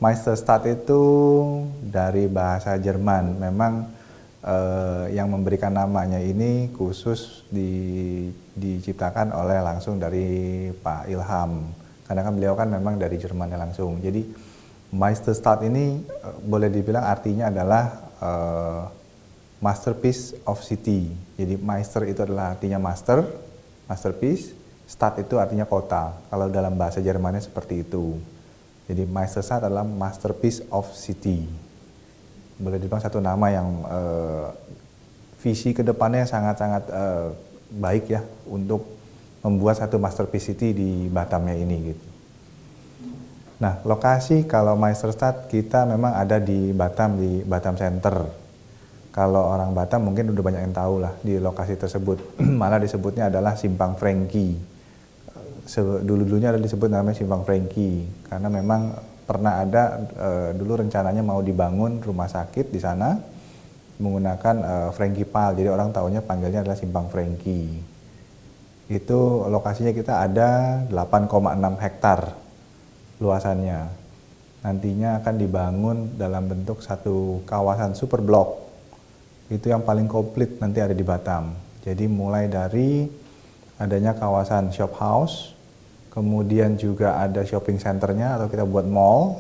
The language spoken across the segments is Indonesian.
Meisterstadt itu dari bahasa Jerman. Memang yang memberikan namanya ini khusus diciptakan oleh langsung dari Pak Ilham. Karena kan beliau kan memang dari Jermannya langsung. Jadi Meisterstadt ini boleh dibilang artinya adalah masterpiece of city. Jadi Meister itu adalah artinya master, masterpiece. Stadt itu artinya kota. Kalau dalam bahasa Jermannya seperti itu. Jadi Meisterstadt adalah masterpiece of city. Boleh dibilang satu nama yang visi kedepannya sangat-sangat baik ya untuk membuat satu masterpiece city di Batamnya ini gitu. Nah, lokasi kalau Meisterstadt kita memang ada di Batam Center. Kalau orang Batam mungkin udah banyak yang tahu lah di lokasi tersebut. Malah disebutnya adalah Simpang Franky. Dulu-dulunya ada disebut namanya Simpang Franky karena memang pernah ada dulu rencananya mau dibangun rumah sakit di sana menggunakan Franky Pal. Jadi orang taunya panggilnya adalah Simpang Franky. Itu lokasinya kita ada 8,6 hektar luasannya. Nantinya akan dibangun dalam bentuk satu kawasan super blok. Itu yang paling komplit nanti ada di Batam. Jadi mulai dari adanya kawasan shop house, kemudian juga ada shopping centernya atau kita buat mall.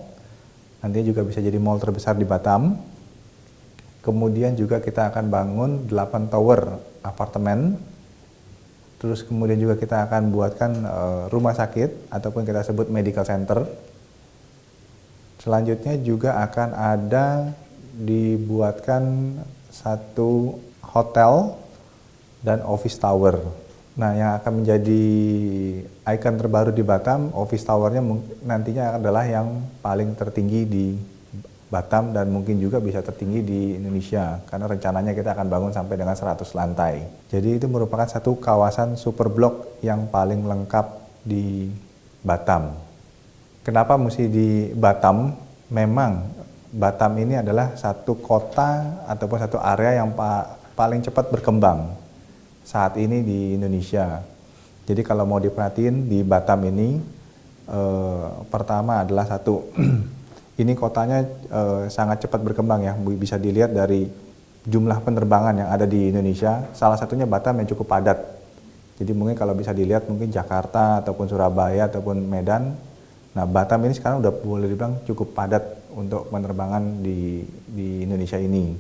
Nantinya juga bisa jadi mall terbesar di Batam. Kemudian juga kita akan bangun 8 tower apartemen. Terus kemudian juga kita akan buatkan rumah sakit ataupun kita sebut medical center. Selanjutnya juga akan ada dibuatkan satu hotel dan office tower. Nah, yang akan menjadi ikon terbaru di Batam, office tower-nya nantinya adalah yang paling tertinggi di Batam dan mungkin juga bisa tertinggi di Indonesia karena rencananya kita akan bangun sampai dengan 100 lantai. Jadi itu merupakan satu kawasan super blok yang paling lengkap di Batam. Kenapa mesti di Batam? Memang Batam ini adalah satu kota ataupun satu area yang paling cepat berkembang saat ini di Indonesia. Jadi kalau mau diperhatiin di Batam ini pertama adalah satu ini kotanya sangat cepat berkembang ya, bisa dilihat dari jumlah penerbangan yang ada di Indonesia. Salah satunya Batam yang cukup padat. Jadi mungkin kalau bisa dilihat mungkin Jakarta ataupun Surabaya ataupun Medan. Nah, Batam ini sekarang udah boleh dibilang cukup padat untuk penerbangan di Indonesia ini.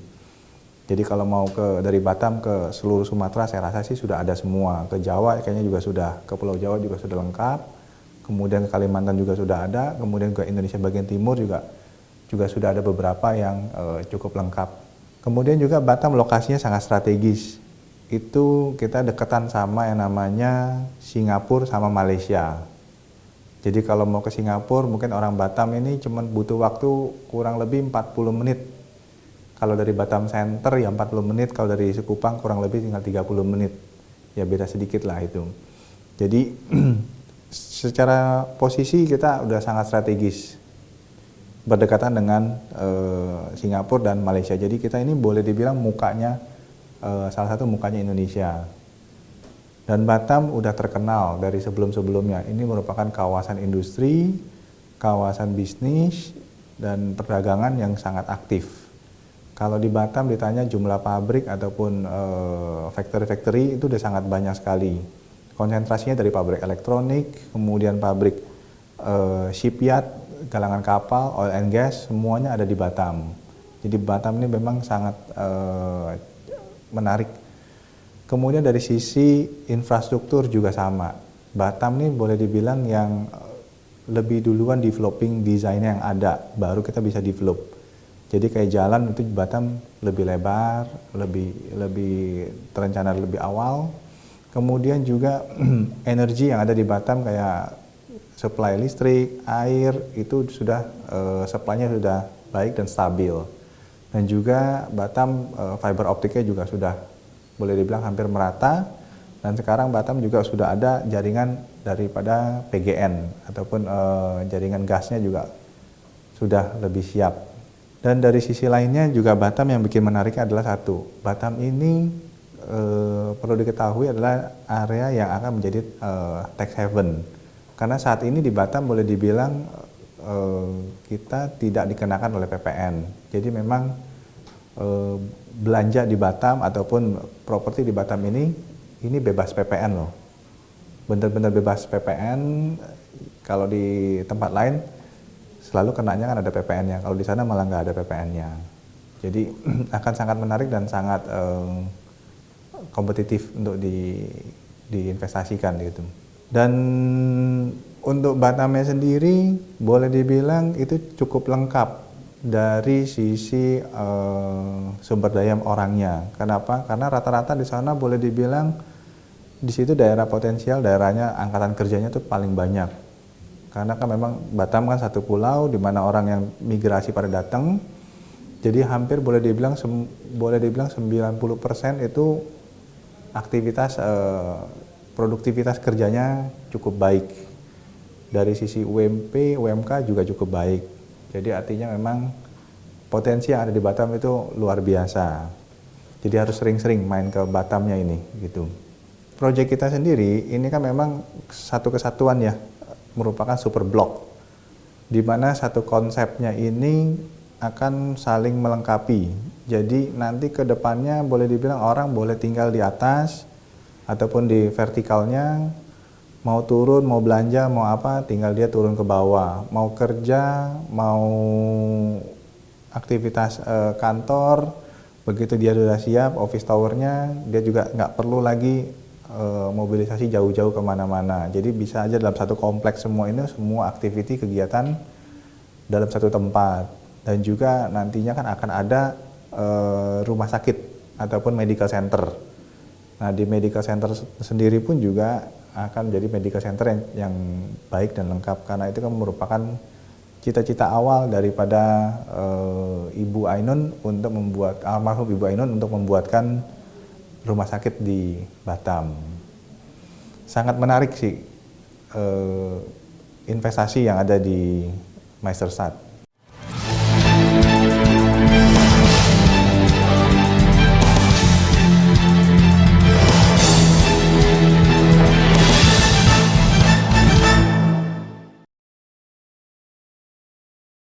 Jadi kalau mau dari Batam ke seluruh Sumatera saya rasa sih sudah ada semua. Ke Jawa kayaknya juga sudah, ke Pulau Jawa juga sudah lengkap. Kemudian ke Kalimantan juga sudah ada, kemudian ke Indonesia bagian timur juga sudah ada beberapa yang cukup lengkap. Kemudian juga Batam lokasinya sangat strategis. Itu kita deketan sama yang namanya Singapura sama Malaysia. Jadi kalau mau ke Singapura mungkin orang Batam ini cuma butuh waktu kurang lebih 40 menit. Kalau dari Batam Center ya 40 menit, kalau dari Sekupang kurang lebih tinggal 30 menit. Ya beda sedikit lah itu. Jadi secara posisi kita udah sangat strategis berdekatan dengan Singapura dan Malaysia. Jadi kita ini boleh dibilang mukanya salah satu mukanya Indonesia. Dan Batam udah terkenal dari sebelum-sebelumnya. Ini merupakan kawasan industri, kawasan bisnis dan perdagangan yang sangat aktif. Kalau di Batam ditanya jumlah pabrik ataupun factory-factory itu udah sangat banyak sekali. Konsentrasinya dari pabrik elektronik, kemudian pabrik shipyard, galangan kapal, oil and gas, semuanya ada di Batam. Jadi Batam ini memang sangat menarik. Kemudian dari sisi infrastruktur juga sama. Batam ini boleh dibilang yang lebih duluan developing desainnya yang ada, baru kita bisa develop. Jadi kayak jalan itu Batam lebih lebar, lebih terencana lebih awal. Kemudian juga energi yang ada di Batam kayak supply listrik, air itu sudah supply-nya sudah baik dan stabil. Dan juga Batam fiber optiknya juga sudah boleh dibilang hampir merata. Dan sekarang Batam juga sudah ada jaringan daripada PGN ataupun jaringan gasnya juga sudah lebih siap. Dan dari sisi lainnya juga Batam yang bikin menariknya adalah satu, Batam ini perlu diketahui adalah area yang akan menjadi tax haven. Karena saat ini di Batam boleh dibilang kita tidak dikenakan oleh PPN. Jadi memang belanja di Batam ataupun properti di Batam ini bebas PPN loh. Benar-benar bebas PPN. Kalau di tempat lain selalu kenanya kan ada PPN-nya. Kalau di sana malah nggak ada PPN-nya. Jadi akan sangat menarik dan sangat kompetitif untuk diinvestasikan gitu. Dan untuk Batamnya sendiri boleh dibilang itu cukup lengkap dari sisi sumber daya orangnya. Kenapa? Karena rata-rata di sana boleh dibilang di situ daerah potensial, daerahnya angkatan kerjanya tuh paling banyak. Karena kan memang Batam kan satu pulau di mana orang yang migrasi pada datang. Jadi hampir boleh dibilang 90% itu aktivitas produktivitas kerjanya cukup baik. Dari sisi UMP, UMK juga cukup baik. Jadi artinya memang potensi yang ada di Batam itu luar biasa. Jadi harus sering-sering main ke Batamnya ini gitu. Proyek kita sendiri ini kan memang satu kesatuan ya, merupakan super blok. Di mana satu konsepnya ini akan saling melengkapi. Jadi nanti ke depannya boleh dibilang orang boleh tinggal di atas ataupun di vertikalnya, mau turun, mau belanja, mau apa, tinggal dia turun ke bawah. Mau kerja, mau aktivitas kantor, begitu dia sudah siap, office towernya, dia juga nggak perlu lagi mobilisasi jauh-jauh kemana-mana. Jadi bisa aja dalam satu kompleks semua ini, semua aktiviti kegiatan dalam satu tempat. Dan juga nantinya kan akan ada rumah sakit ataupun medical center. Nah di medical center sendiri pun juga akan menjadi medical center yang baik dan lengkap, karena itu kan merupakan cita-cita awal daripada Ibu Ainun untuk membuat, almarhum Ibu Ainun untuk membuatkan rumah sakit di Batam. Sangat menarik sih investasi yang ada di Meistersat.